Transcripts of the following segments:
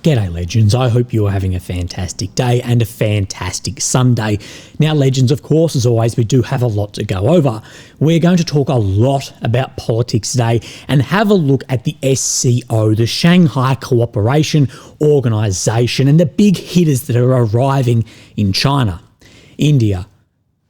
G'day legends, I hope you are having a fantastic day and a fantastic Sunday. Now legends, of course, as always, we do have a lot to go over. We're going to talk a lot about politics today and have a look at the SCO, the Shanghai Cooperation Organisation, and the big hitters that are arriving in China, India,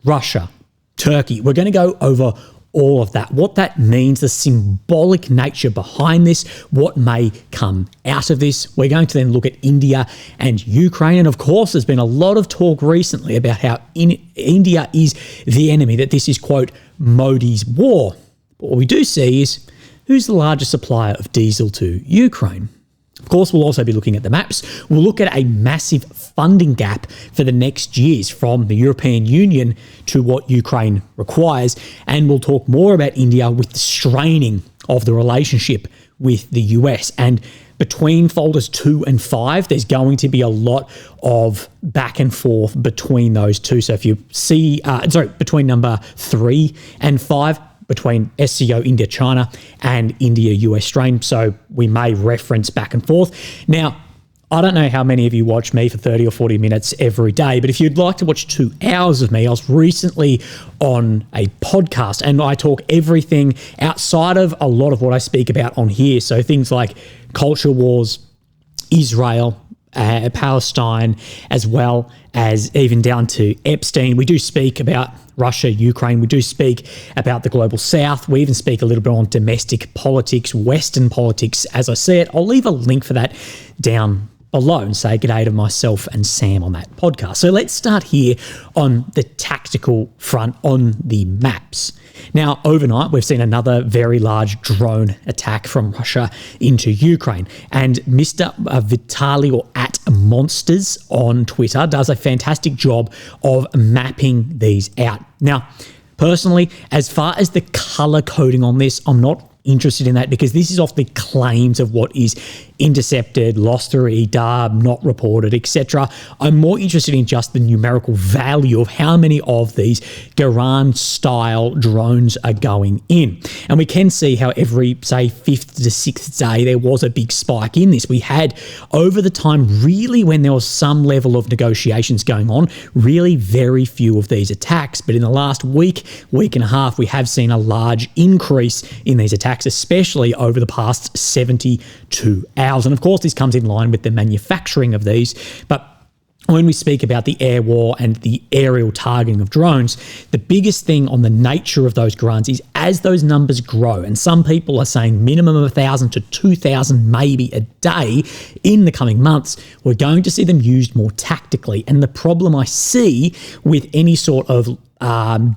Russia, Turkey. We're going to go over all of that, what that means, the symbolic nature behind this, what may come out of this. We're going to then look at India and Ukraine. And of course, there's been a lot of talk recently about how India is the enemy, that this is, quote, Modi's war. But what we do see is who's the largest supplier of diesel to Ukraine? Of course, we'll also be looking at the maps. We'll look at a massive funding gap for the next years from the European Union to what Ukraine requires. And we'll talk more about India with the straining of the relationship with the US. And between folders 2 and 5, there's going to be a lot of back and forth between those two. So if you see, between number 3 and 5, between SCO, India, China, and India, US strain. So we may reference back and forth. Now, I don't know how many of you watch me for 30 or 40 minutes every day, but if you'd like to watch 2 hours of me, I was recently on a podcast and I talk everything outside of a lot of what I speak about on here. So things like culture wars, Israel, Palestine, as well as even down to Epstein. We do speak about Russia, Ukraine. We do speak about the global south. We even speak a little bit on domestic politics, Western politics, as I see it. I'll leave a link for that down below and say g'day to myself and Sam on that podcast. So let's start here on the tactical front on the maps. Now, overnight, we've seen another very large drone attack from Russia into Ukraine. And Mr. Vitaly, or at Monsters on Twitter, does a fantastic job of mapping these out. Now, personally, as far as the color coding on this, I'm not interested in that because this is off the claims of what is intercepted, lost to radar, not reported, etc. I'm more interested in just the numerical value of how many of these Garand-style drones are going in. And we can see how every, say, 5th to 6th day, there was a big spike in this. We had, over the time, really when there was some level of negotiations going on, really very few of these attacks. But in the last week and a half, we have seen a large increase in these attacks, especially over the past 72 hours. And of course, this comes in line with the manufacturing of these. But when we speak about the air war and the aerial targeting of drones, the biggest thing on the nature of those grants is as those numbers grow, and some people are saying minimum of 1,000 to 2,000 maybe a day in the coming months, we're going to see them used more tactically. And the problem I see with any sort of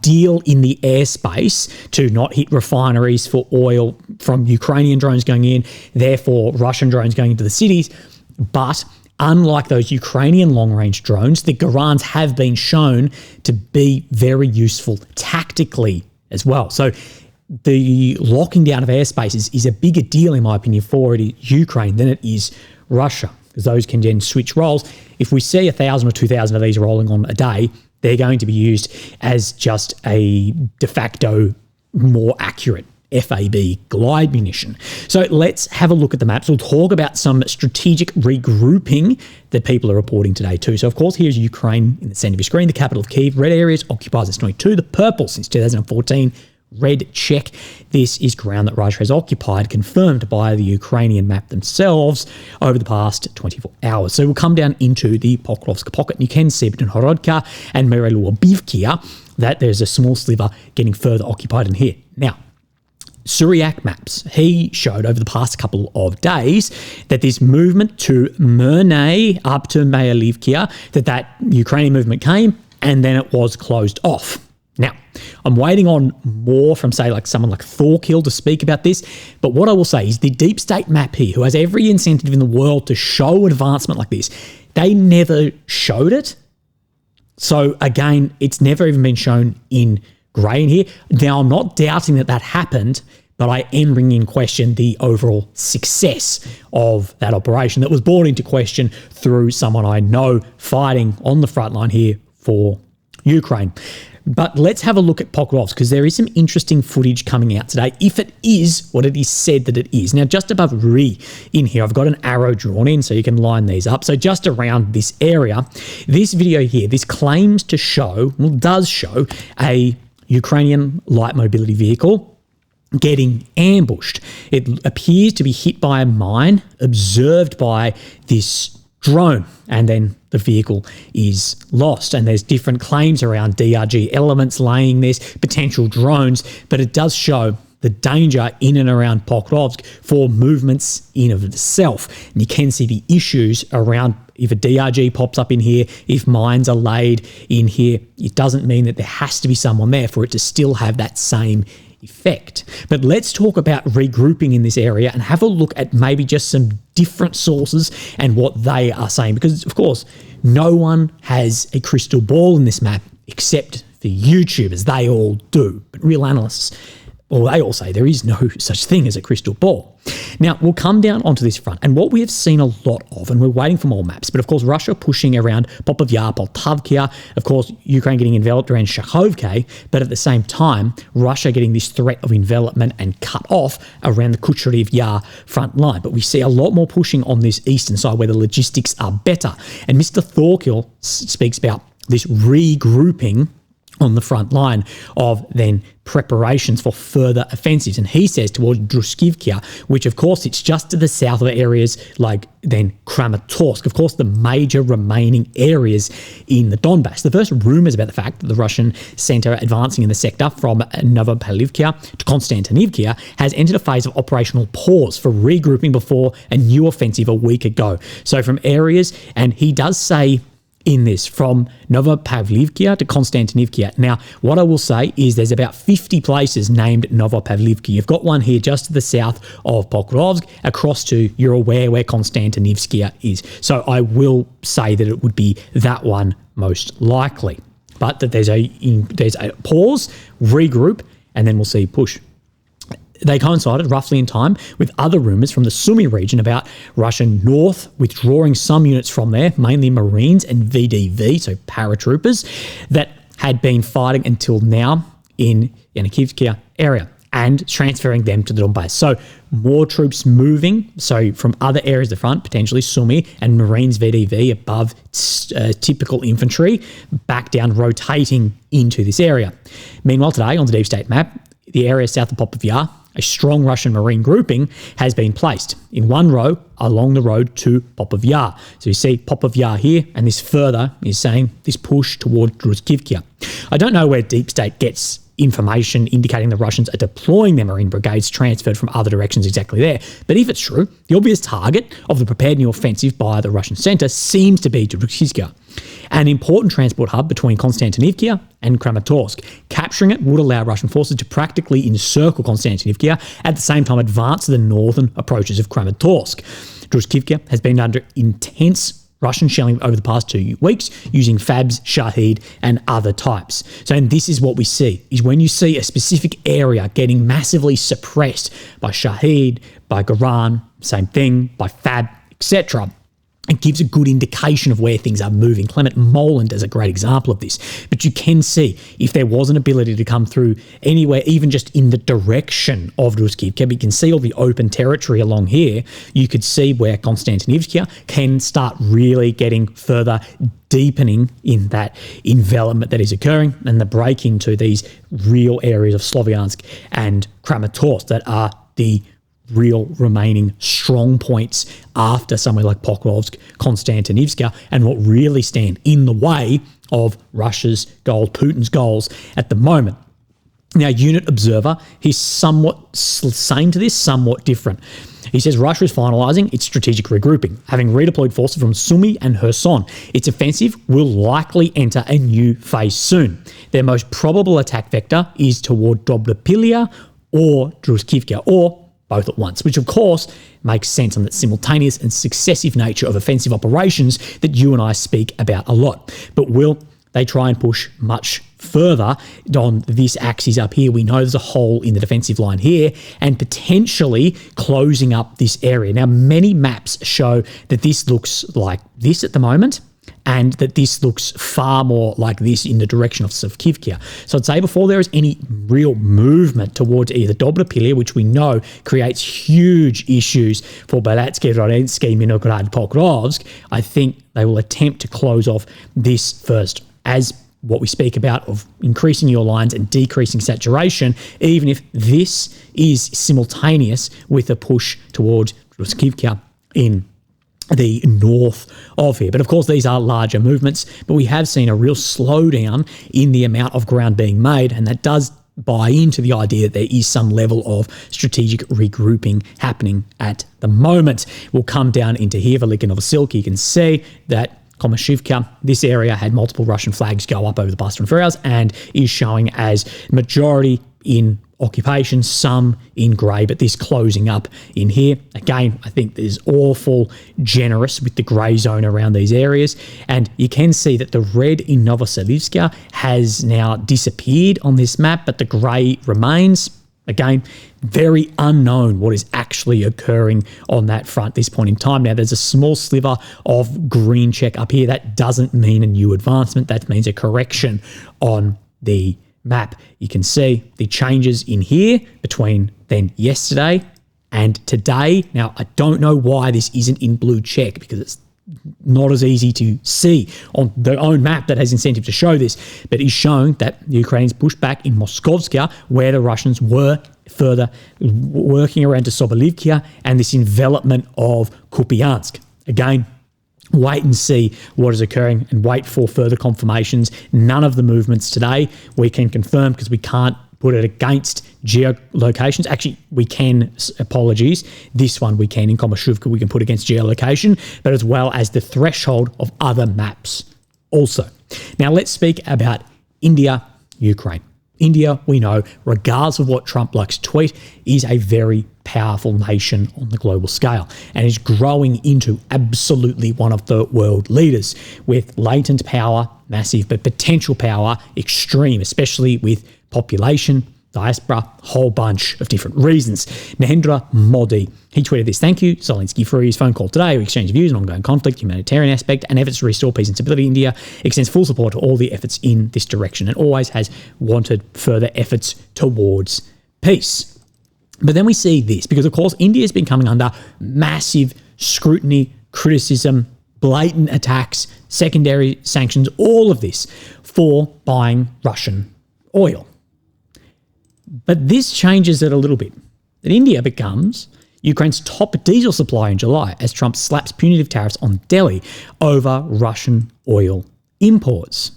deal in the airspace to not hit refineries for oil from Ukrainian drones going in, therefore Russian drones going into the cities. But unlike those Ukrainian long-range drones, the Garands have been shown to be very useful tactically as well. So the locking down of airspaces is a bigger deal, in my opinion, for Ukraine than it is Russia, because those can then switch roles. If we see 1,000 or 2,000 of these rolling on a day, they're going to be used as just a de facto more accurate FAB glide munition. So let's have a look at the maps. We'll talk about some strategic regrouping that people are reporting today too. So of course, here's Ukraine in the center of your screen, the capital of Kyiv. Red areas occupied since 22, the purple since 2014. Red check. This is ground that Russia has occupied, confirmed by the Ukrainian map themselves over the past 24 hours. So we'll come down into the Pokrovsk pocket, and you can see between Horodka and Mereluobivkia that there's a small sliver getting further occupied in here. Now, Suryak maps, he showed over the past couple of days that this movement to Merne up to Mayalivkia, that Ukrainian movement came and then it was closed off. Now, I'm waiting on more from, say, like someone like Thorkill to speak about this, but what I will say is the deep state map here, who has every incentive in the world to show advancement like this, they never showed it. So again, it's never even been shown in grey in here. Now, I'm not doubting that happened, but I am bringing in question the overall success of that operation that was brought into question through someone I know fighting on the front line here for Ukraine. But let's have a look at Pokrovsk, because there is some interesting footage coming out today, if it is what it is said that it is. Now, just above Re in here, I've got an arrow drawn in so you can line these up. So just around this area, this video here, this claims to show, well, does show a Ukrainian light mobility vehicle getting ambushed. It appears to be hit by a mine observed by this drone, and then the vehicle is lost. And there's different claims around DRG elements laying this, potential drones, but it does show the danger in and around Pokrovsk for movements in of itself. And you can see the issues around if a DRG pops up in here, if mines are laid in here, it doesn't mean that there has to be someone there for it to still have that same effect. But let's talk about regrouping in this area and have a look at maybe just some different sources and what they are saying, because of course no one has a crystal ball in this map except for YouTubers. They all do, but real analysts, well, they all say there is no such thing as a crystal ball. Now, we'll come down onto this front, and what we have seen a lot of, and we're waiting for more maps, but of course, Russia pushing around Popov Yar, Poltavka, of course, Ukraine getting enveloped around Shakhovka, but at the same time, Russia getting this threat of envelopment and cut off around the Kucheryev Yar front line. But we see a lot more pushing on this eastern side where the logistics are better. And Mr. Thorkill speaks about this regrouping on the front line of then preparations for further offensives. And he says towards Druskivka, which of course it's just to the south of areas like then Kramatorsk, of course the major remaining areas in the Donbass. The first rumours about the fact that the Russian centre advancing in the sector from Novopavlivka to Konstantinivka has entered a phase of operational pause for regrouping before a new offensive a week ago. So from areas, and he does say in this, from Novopavlivka to Konstantinivka. Now, what I will say is there's about 50 places named Novopavlivka. You've got one here just to the south of Pokrovsk, across to, you're aware where Konstantinivka is. So I will say that it would be that one most likely. But that there's a pause, regroup, and then we'll see push. They coincided roughly in time with other rumours from the Sumy region about Russian north withdrawing some units from there, mainly Marines and VDV, so paratroopers, that had been fighting until now in Yanakivka area and transferring them to the Donbass. So more troops moving, so from other areas of the front, potentially Sumy and Marines VDV above typical infantry, back down, rotating into this area. Meanwhile, today on the Deep State map, the area south of Popov Yar, a strong Russian Marine grouping has been placed in one row along the road to Popov Yar. So you see Popov Yar here, and this further is saying this push toward Druskivka. I don't know where Deep State gets information indicating the Russians are deploying their Marine brigades transferred from other directions exactly there. But if it's true, the obvious target of the prepared new offensive by the Russian centre seems to be Druskivka, an important transport hub between Konstantinivka and Kramatorsk. Capturing it would allow Russian forces to practically encircle Konstantinivka, at the same time advance to the northern approaches of Kramatorsk. Druskivka has been under intense Russian shelling over the past 2 weeks using FABs, Shahid, and other types. So, and this is what we see, is when you see a specific area getting massively suppressed by Shahid, by Garan, same thing, by FAB, etc., it gives a good indication of where things are moving. Clement Moland is a great example of this. But you can see if there was an ability to come through anywhere, even just in the direction of Druskivka, you can see all the open territory along here. You could see where Konstantinivka can start really getting further deepening in that envelopment that is occurring, and the break into these real areas of Sloviansk and Kramatorsk that are the real remaining strong points after somewhere like Pokrovsk, Konstantinivka, and what really stand in the way of Russia's goals, Putin's goals at the moment. Now, Unit Observer, he's somewhat saying to this, somewhat different. He says Russia is finalising its strategic regrouping, having redeployed forces from Sumy and Kherson. Its offensive will likely enter a new phase soon. Their most probable attack vector is toward Dobropilia or Druskivka, or both at once, which of course makes sense on that simultaneous and successive nature of offensive operations that you and I speak about a lot. But will they try and push much further on this axis up here? We know there's a hole in the defensive line here and potentially closing up this area. Now, many maps show that this looks like this at the moment, and that this looks far more like this in the direction of Savkivka. So I'd say before there is any real movement towards either Dobropilya, which we know creates huge issues for Belatsky, Rodensky, Minograd, Pokrovsk, I think they will attempt to close off this first as what we speak about of increasing your lines and decreasing saturation, even if this is simultaneous with a push towards Ruskivka in the north of here. But of course, these are larger movements, but we have seen a real slowdown in the amount of ground being made, and that does buy into the idea that there is some level of strategic regrouping happening at the moment. We'll come down into here, Velika Novosilka. You can see that Komashivka, this area had multiple Russian flags go up over the past 24 hours and is showing as majority in occupation, some in grey, but this closing up in here. Again, I think is awful generous with the grey zone around these areas. And you can see that the red in Novoselivska has now disappeared on this map, but the grey remains. Again, very unknown what is actually occurring on that front at this point in time. Now, there's a small sliver of green check up here. That doesn't mean a new advancement. That means a correction on the map. You can see the changes in here between then yesterday and today. Now, I don't know why this isn't in blue check because it's not as easy to see on their own map that has incentive to show this, but is showing that the Ukrainians pushed back in Moskovska, where the Russians were further working around to Sobolivka and this envelopment of Kupiansk. Again, wait and see what is occurring and wait for further confirmations. None of the movements today we can confirm because we can't put it against geolocations. Actually, we can, apologies, this one we can in Komashuvka, we can put against geolocation, but as well as the threshold of other maps also. Now let's speak about India, Ukraine. India, we know, regardless of what Trump likes to tweet, is a very powerful nation on the global scale and is growing into absolutely one of the world leaders with latent power, massive, but potential power, extreme, especially with population, diaspora, whole bunch of different reasons. Narendra Modi, he tweeted this: "Thank you, Zelensky, for his phone call today. We exchanged views on ongoing conflict, humanitarian aspect, and efforts to restore peace and stability. India extends full support to all the efforts in this direction and always has wanted further efforts towards peace." But then we see this, because of course India has been coming under massive scrutiny, criticism, blatant attacks, secondary sanctions, all of this for buying Russian oil. But this changes it a little bit. That India becomes Ukraine's top diesel supplier in July as Trump slaps punitive tariffs on Delhi over Russian oil imports.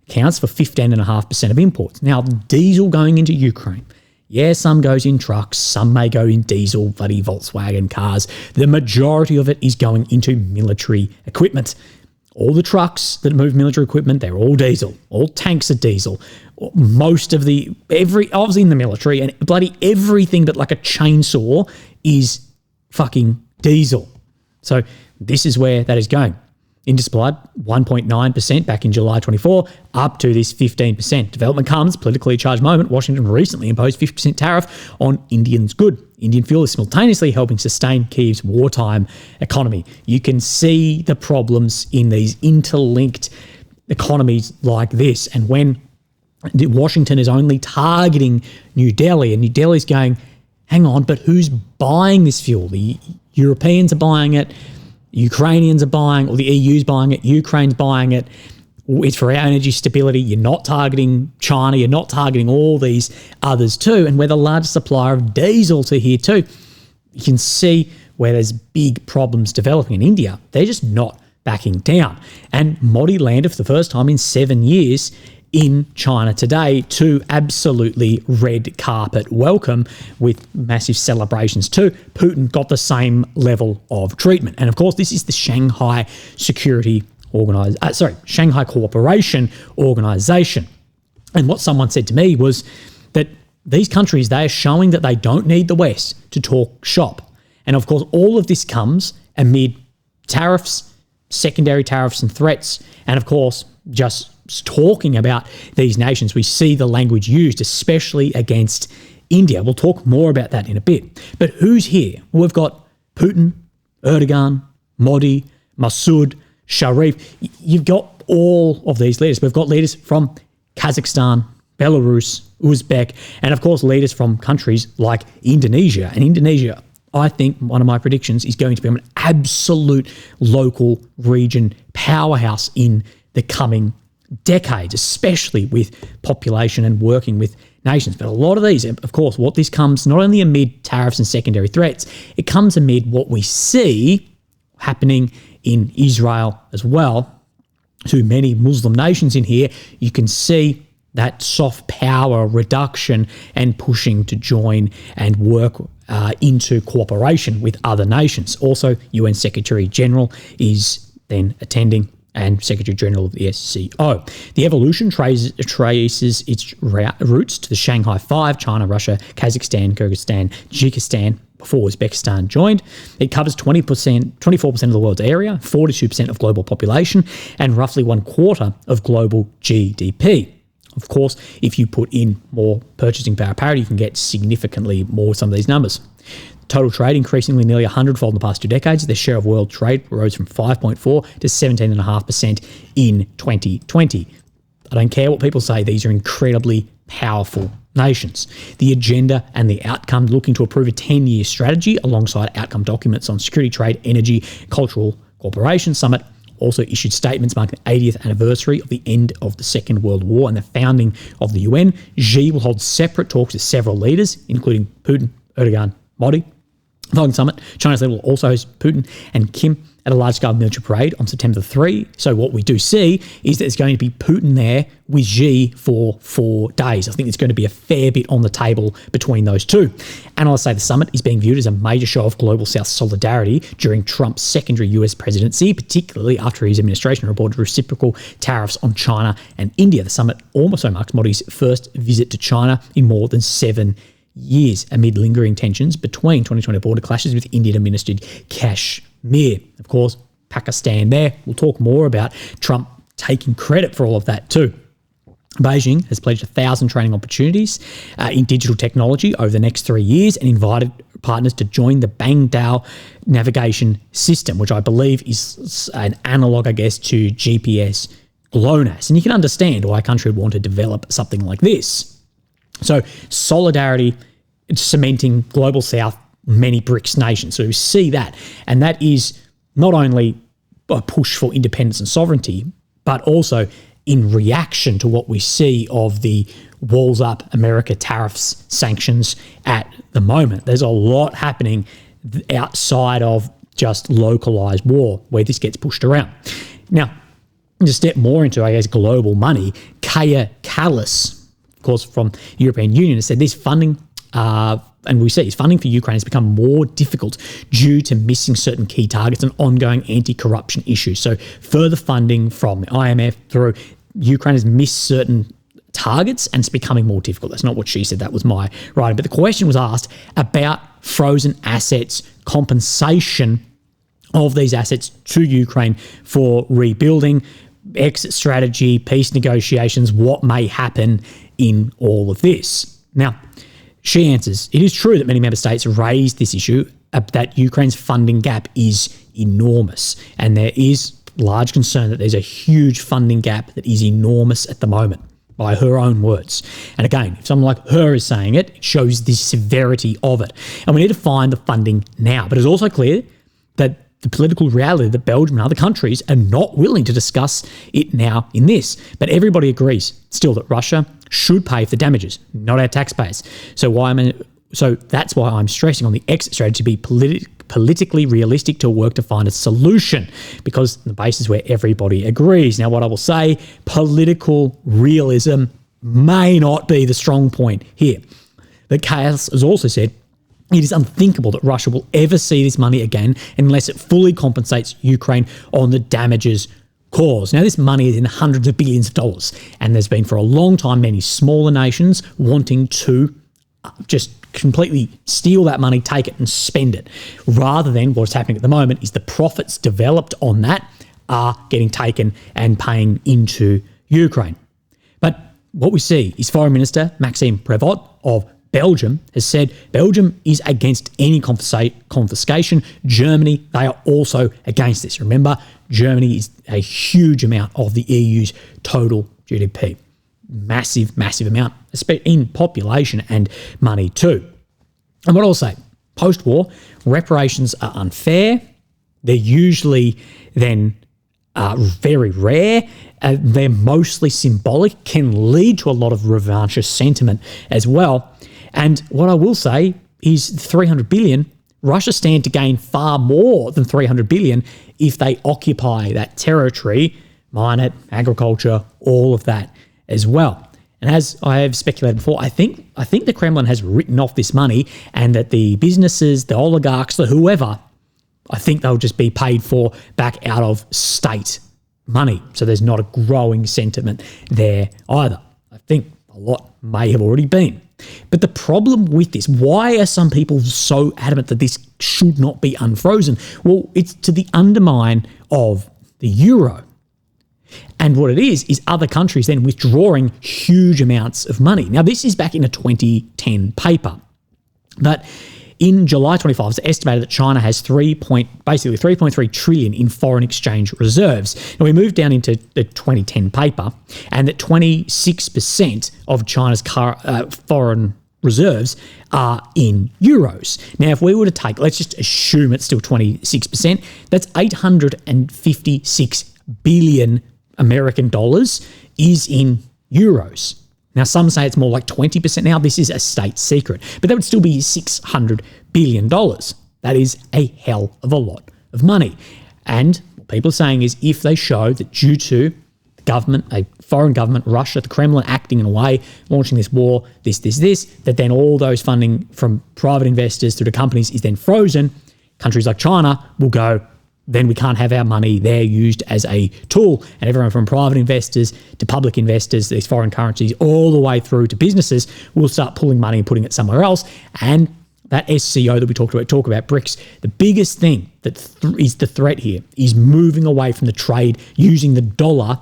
Counts for 15.5% of imports. Now, diesel going into Ukraine. Yeah, some goes in trucks, some may go in diesel, bloody Volkswagen cars. The majority of it is going into military equipment. All the trucks that move military equipment, they're all diesel. All tanks are diesel. Most of I was in the military, and bloody everything but like a chainsaw is fucking diesel. So this is where that is going. India supplied 1.9% back in July 24, up to this 15%. Development comes, politically charged moment. Washington recently imposed 50% tariff on Indian's good. Indian fuel is simultaneously helping sustain Kyiv's wartime economy. You can see the problems in these interlinked economies like this. And when Washington is only targeting New Delhi, and New Delhi's going, hang on, but who's buying this fuel? The Europeans are buying it. Ukrainians are buying, or the EU's buying it, Ukraine's buying it. It's for our energy stability. You're not targeting China. You're not targeting all these others too. And we're the largest supplier of diesel to here too. You can see where there's big problems developing in India. They're just not backing down. And Modi landed for the first time in 7 years in China today to absolutely red carpet welcome with massive celebrations too. Putin got the same level of treatment. And of course, this is the Shanghai Shanghai Cooperation Organization. And what someone said to me was that these countries, they are showing that they don't need the West to talk shop. And of course, all of this comes amid tariffs, secondary tariffs and threats. And of course, just talking about these nations, we see the language used, especially against India. We'll talk more about that in a bit. But who's here? Well, we've got Putin, Erdogan, Modi, Masoud, Sharif. You've got all of these leaders. We've got leaders from Kazakhstan, Belarus, Uzbek, and of course leaders from countries like Indonesia. And Indonesia, I think one of my predictions is going to become an absolute local region powerhouse in the coming decades, especially with population and working with nations. But a lot of these, of course, what this comes not only amid tariffs and secondary threats, it comes amid what we see happening in Israel as well. To many Muslim nations in here, you can see that soft power reduction and pushing to join and work into cooperation with other nations. Also, UN Secretary General is then attending, and Secretary General of the SCO. The evolution traces its roots to the Shanghai Five: China, Russia, Kazakhstan, Kyrgyzstan, Tajikistan, before Uzbekistan joined. It covers 24% of the world's area, 42% of global population, and roughly 1/4 of global GDP. Of course, if you put in more purchasing power parity, you can get significantly more with some of these numbers. Total trade increasingly nearly 100-fold in the past 2 decades. Their share of world trade rose from 5.4 to 17.5% in 2020. I don't care what people say, these are incredibly powerful nations. The agenda and the outcome looking to approve a 10-year strategy alongside outcome documents on security, trade, energy, cultural cooperation. Summit also issued statements marking the 80th anniversary of the end of the Second World War and the founding of the UN. Xi will hold separate talks with several leaders, including Putin, Erdogan, Modi. Following the summit, China's leader will also host Putin and Kim at a large-scale military parade on September 3. So what we do see is that there's going to be Putin there with Xi for 4 days. I think there's going to be a fair bit on the table between those two. Analysts say the summit is being viewed as a major show of global South solidarity during Trump's secondary US presidency, particularly after his administration reported reciprocal tariffs on China and India. The summit also marks Modi's first visit to China in more than 7 years, amid lingering tensions between 2020 border clashes with Indian-administered Kashmir. Of course, Pakistan there. We'll talk more about Trump taking credit for all of that too. Beijing has pledged 1,000 training opportunities in digital technology over the next 3 years and invited partners to join the Bangdao navigation system, which I believe is an analog, I guess, to GPS GLONASS. And you can understand why a country would want to develop something like this. So solidarity, cementing global South, many BRICS nations. So we see that. And that is not only a push for independence and sovereignty, but also in reaction to what we see of the walls up America tariffs, sanctions at the moment. There's a lot happening outside of just localized war where this gets pushed around. Now, to step more into, I guess, global money, Kaya Kallas, of course, from the European Union, has said this funding, and we see funding for Ukraine has become more difficult due to missing certain key targets and ongoing anti-corruption issues. So further funding from the IMF through Ukraine has missed certain targets and it's becoming more difficult. That's not what she said. That was my writing. But the question was asked about frozen assets, compensation of these assets to Ukraine for rebuilding, exit strategy, peace negotiations, what may happen in all of this. Now, she answers, it is true that many member states raised this issue, that Ukraine's funding gap is enormous. And there is large concern that there's a huge funding gap that is enormous at the moment, by her own words. And again, if someone like her is saying it, it shows the severity of it. And we need to find the funding now. But it's also clear that the political reality that Belgium and other countries are not willing to discuss it now in this. But everybody agrees still that Russia should pay for the damages, not our taxpayers. So that's why I'm stressing on the exit strategy to be politically realistic, to work to find a solution, because the basis where everybody agrees. Now, what I will say, political realism may not be the strong point here. But Chaos has also said it is unthinkable that Russia will ever see this money again unless it fully compensates Ukraine on the damages caused. Now, this money is in hundreds of billions of dollars, and there's been for a long time many smaller nations wanting to just completely steal that money, take it and spend it, rather than what's happening at the moment is the profits developed on that are getting taken and paying into Ukraine. But what we see is Foreign Minister Maxime Prévost of Belgium has said Belgium is against any confiscation. Germany, they are also against this. Remember, Germany is a huge amount of the EU's total GDP. Massive, massive amount in population and money too. And what I'll say, post-war, reparations are unfair. They're usually then very rare. They're mostly symbolic, can lead to a lot of revanchist sentiment as well. And what I will say is 300 billion, Russia stand to gain far more than 300 billion if they occupy that territory, mine it, agriculture, all of that as well. And as I have speculated before, I think the Kremlin has written off this money, and that the businesses, the oligarchs, the whoever, I think they'll just be paid for back out of state money. So there's not a growing sentiment there either. I think a lot may have already been. But the problem with this, why are some people so adamant that this should not be unfrozen? Well, it's to the undermine of the euro. And what it is other countries then withdrawing huge amounts of money. Now, this is back in a 2010 paper. But in July 25, it's estimated that China has basically 3.3 trillion in foreign exchange reserves. Now, we moved down into the 2010 paper, and that 26% of China's foreign reserves are in euros. Now, if we were to take, let's just assume it's still 26%, that's 856 billion American dollars is in euros. Now, some say it's more like 20% now. This is a state secret, but that would still be $600 billion. That is a hell of a lot of money. And what people are saying is, if they show that due to the government, a foreign government, Russia, the Kremlin acting in a way, launching this war, this, that then all those funding from private investors through to companies is then frozen, countries like China will go, then we can't have our money there used as a tool. And everyone from private investors to public investors, these foreign currencies, all the way through to businesses will start pulling money and putting it somewhere else. And that SCO that we talk about BRICS, the biggest thing that is the threat here is moving away from the trade, using the dollar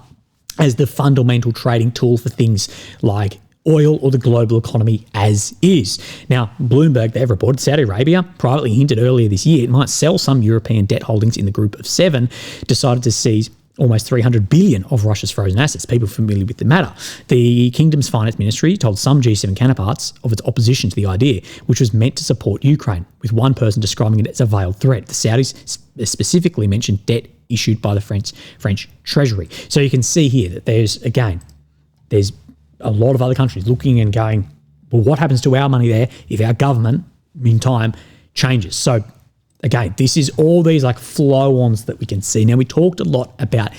as the fundamental trading tool for things like oil or the global economy as is. Now, Bloomberg, they've reported Saudi Arabia privately hinted earlier this year it might sell some European debt holdings in the group of 7, decided to seize almost 300 billion of Russia's frozen assets. People familiar with the matter. The kingdom's finance ministry told some G7 counterparts of its opposition to the idea, which was meant to support Ukraine, with one person describing it as a veiled threat. The Saudis specifically mentioned debt issued by the French Treasury. So you can see here that there's a lot of other countries looking and going, well, what happens to our money there if our government, in time, changes? So, again, this is all these like flow-ons that we can see. Now, we talked a lot about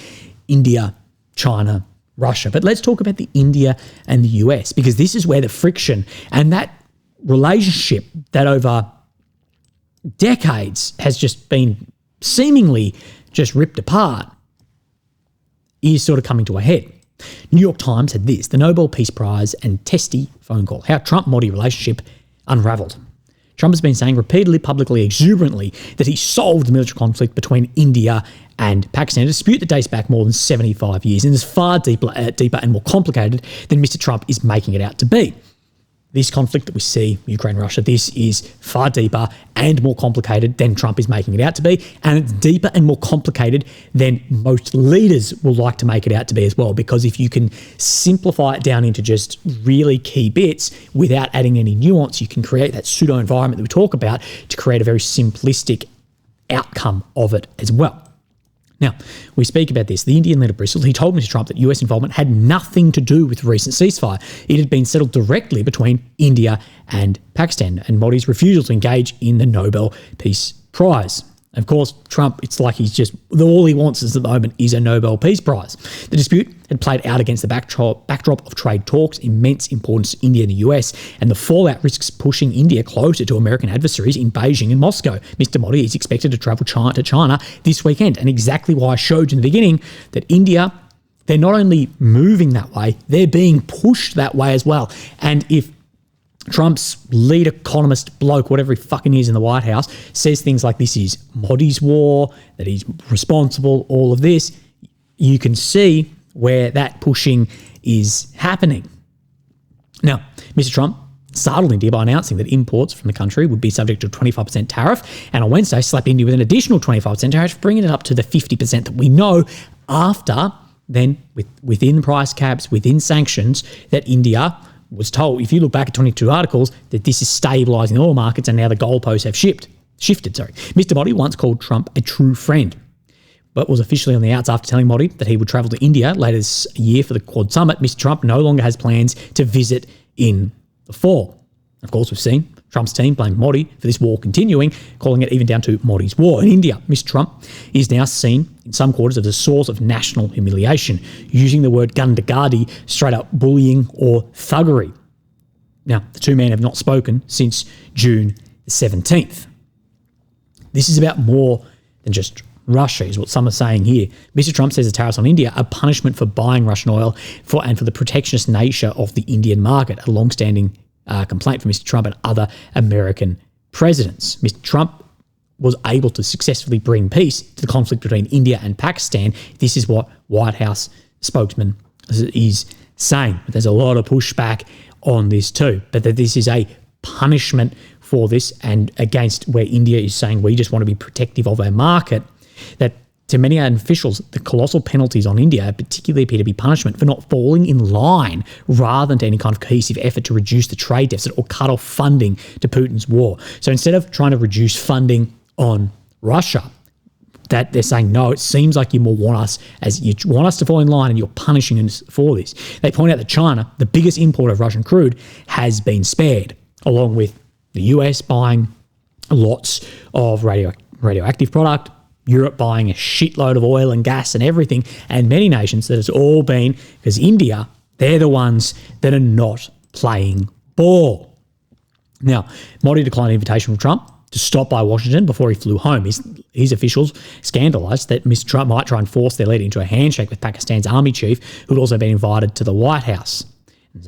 India, China, Russia, but let's talk about the India and the US, because this is where the friction and that relationship that over decades has just been seemingly just ripped apart is sort of coming to a head. New York Times had this: the Nobel Peace Prize and testy phone call, how Trump-Modi relationship unraveled. Trump has been saying repeatedly, publicly, exuberantly that he solved the military conflict between India and Pakistan, a dispute that dates back more than 75 years and is far deeper and more complicated than Mr. Trump is making it out to be. This conflict that we see, Ukraine-Russia, this is far deeper and more complicated than Trump is making it out to be, and it's deeper and more complicated than most leaders will like to make it out to be as well, because if you can simplify it down into just really key bits without adding any nuance, you can create that pseudo-environment that we talk about to create a very simplistic outcome of it as well. Now, we speak about this. The Indian leader, Bristol, he told Mr. Trump that US involvement had nothing to do with the recent ceasefire. It had been settled directly between India and Pakistan, and Modi's refusal to engage in the Nobel Peace Prize. Of course, Trump, it's like he's just, all he wants at the moment is a Nobel Peace Prize. The dispute had played out against the backdrop of trade talks, immense importance to India and the US, and the fallout risks pushing India closer to American adversaries in Beijing and Moscow. Mr. Modi is expected to travel to China this weekend, and exactly why I showed you in the beginning that India, they're not only moving that way, they're being pushed that way as well. And if Trump's lead economist bloke, whatever he fucking is in the White House, says things like this is Modi's war, that he's responsible, all of this, you can see where that pushing is happening. Now, Mr. Trump startled India by announcing that imports from the country would be subject to a 25% tariff, and on Wednesday slapped India with an additional 25% tariff, bringing it up to the 50% that we know after then, within price caps, within sanctions, that India was told, if you look back at 22 articles, that this is stabilising the oil markets and now the goalposts have shifted. Mr. Modi once called Trump a true friend, but was officially on the outs after telling Modi that he would travel to India later this year for the Quad Summit. Mr. Trump no longer has plans to visit in the fall. Of course, we've seen Trump's team blame Modi for this war continuing, calling it even down to Modi's war. In India, Mr. Trump is now seen in some quarters as a source of national humiliation, using the word gundagadi, straight up bullying or thuggery. Now, the two men have not spoken since June the 17th. This is about more than just Russia, is what some are saying here. Mr. Trump says the tariffs on India are punishment for buying Russian oil and for the protectionist nature of the Indian market, a long-standing complaint from Mr. Trump and other American presidents. Mr. Trump was able to successfully bring peace to the conflict between India and Pakistan. This is what White House spokesman is saying. But there's a lot of pushback on this too, but that this is a punishment for this and against where India is saying we just want to be protective of our market, that to many officials, the colossal penalties on India particularly appear to be punishment for not falling in line rather than to any kind of cohesive effort to reduce the trade deficit or cut off funding to Putin's war. So instead of trying to reduce funding on Russia, that they're saying, no, it seems like you want us to fall in line and you're punishing us for this. They point out that China, the biggest importer of Russian crude, has been spared, along with the US buying lots of radioactive product, Europe buying a shitload of oil and gas and everything, and many nations that it's all been because India, they're the ones that are not playing ball. Now, Modi declined an invitation from Trump to stop by Washington before he flew home. His officials scandalised that Mr. Trump might try and force their leader into a handshake with Pakistan's army chief, who'd also been invited to the White House.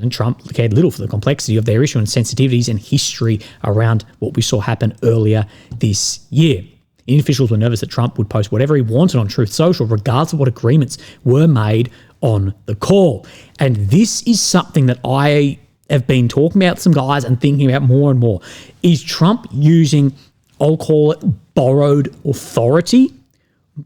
And Trump cared little for the complexity of their issue and sensitivities and history around what we saw happen earlier this year. Indian officials were nervous that Trump would post whatever he wanted on Truth Social, regardless of what agreements were made on the call. And this is something that I have been talking about with some guys and thinking about more and more. Is Trump using, I'll call it, borrowed authority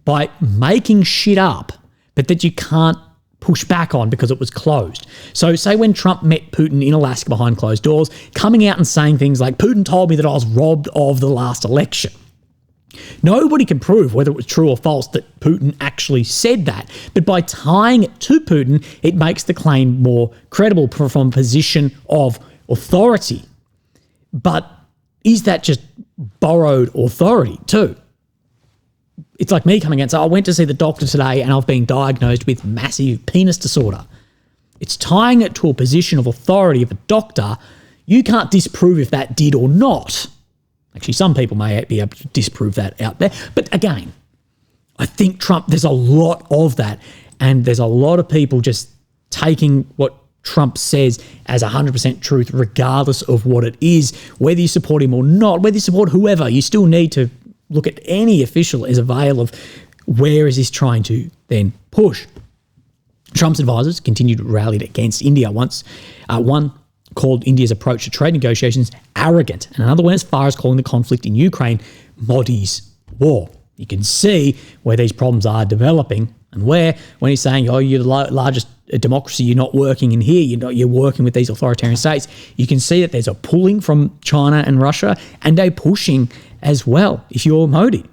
by making shit up, but that you can't push back on because it was closed? So say when Trump met Putin in Alaska behind closed doors, coming out and saying things like, Putin told me that I was robbed of the last election. Nobody can prove whether it was true or false that Putin actually said that, but by tying it to Putin, it makes the claim more credible from a position of authority. But is that just borrowed authority too? It's like me coming out and saying, I went to see the doctor today and I've been diagnosed with massive penis disorder. It's tying it to a position of authority of a doctor. You can't disprove if that did or not. Actually, some people may be able to disprove that out there. But again, I think Trump, there's a lot of that. And there's a lot of people just taking what Trump says as 100% truth, regardless of what it is. Whether you support him or not, whether you support whoever, you still need to look at any official as a veil of where is this trying to then push. Trump's advisors continued to rally against India once. One called India's approach to trade negotiations arrogant, and another went as far as calling the conflict in Ukraine Modi's war. You can see where these problems are developing and when he's saying, oh, you're the largest democracy, you're not working in here, you're working with these authoritarian states. You can see that there's a pulling from China and Russia and a pushing as well if you're Modi.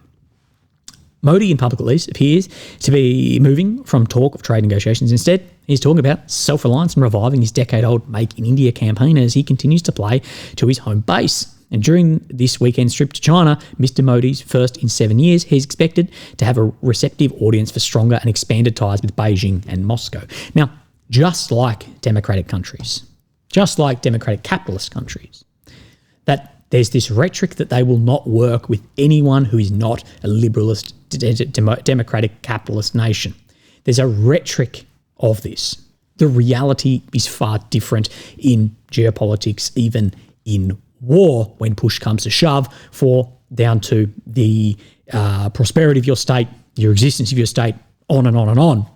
Modi, in public at least, appears to be moving from talk of trade negotiations. Instead, he's talking about self-reliance and reviving his decade-old Make in India campaign as he continues to play to his home base. And during this weekend's trip to China, Mr. Modi's first in 7 years, he's expected to have a receptive audience for stronger and expanded ties with Beijing and Moscow. Now, just like democratic countries, just like democratic capitalist countries, that there's this rhetoric that they will not work with anyone who is not a liberalist, democratic capitalist nation. There's a rhetoric of this. The reality is far different in geopolitics, even in war, when push comes to shove, for down to the prosperity of your state, your existence of your state, on and on and on.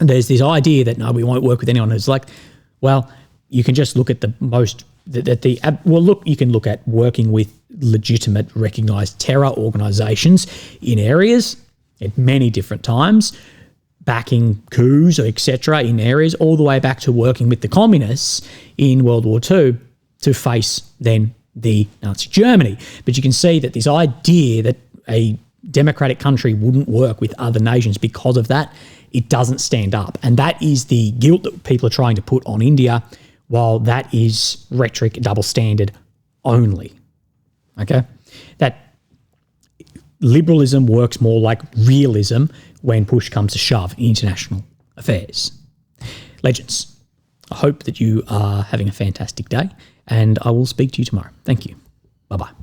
And there's this idea that, no, we won't work with anyone who's like, well, you can just look at the most you can look at working with legitimate, recognised terror organisations in areas at many different times, backing coups, etc., in areas, all the way back to working with the communists in World War II to face then the Nazi Germany. But you can see that this idea that a democratic country wouldn't work with other nations because of that, it doesn't stand up. And that is the guilt that people are trying to put on India, while that is rhetoric, double standard only. Okay? That liberalism works more like realism when push comes to shove in international affairs. Legends, I hope that you are having a fantastic day, and I will speak to you tomorrow. Thank you. Bye-bye.